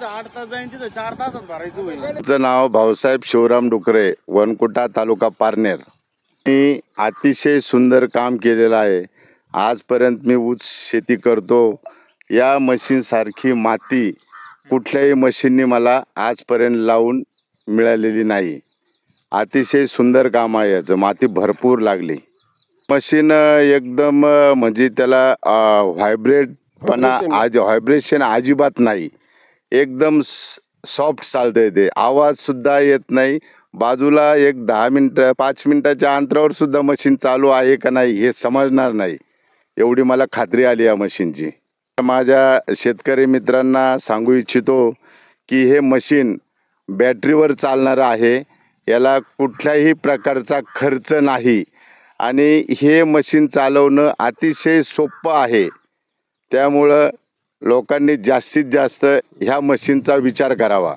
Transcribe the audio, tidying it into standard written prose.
जिथं 8 तास जाईन तिथं 4 तासात भरायचं होईल. तुमचं नाव भाऊसाहेब शिवराम डुकरे, वनकुटा, तालुका पारनेर. मी अतिशय सुंदर काम केलेलं आहे. आजपर्यंत मी ऊस शेती करतो. या मशीनसारखी माती कुठल्याही मशीननी मला आजपर्यंत लावून मिळालेली नाही. अतिशय सुंदर काम आहे याचं. माती भरपूर लागली. मशीन एकदम म्हणजे त्याला व्हायब्रेशन अजिबात नाही. एकदम सॉफ्ट चालतंय ते. आवाजसुद्धा येत नाही. बाजूला एक 10 मिनटं 5 मिनटाच्या अंतरावर सुद्धा मशीन चालू आहे का नाही हे समजणार नाही, एवढी मला खात्री आली या मशीनची. माझ्या शेतकरी मित्रांना सांगू इच्छितो की हे मशीन बॅटरीवर चालणारं आहे. याला कुठल्याही प्रकारचा खर्च नाही आणि हे मशीन चालवणं अतिशय सोपं आहे. त्यामुळं लोकांनी जास्तीत जास्त ह्या मशीनचा विचार करावा.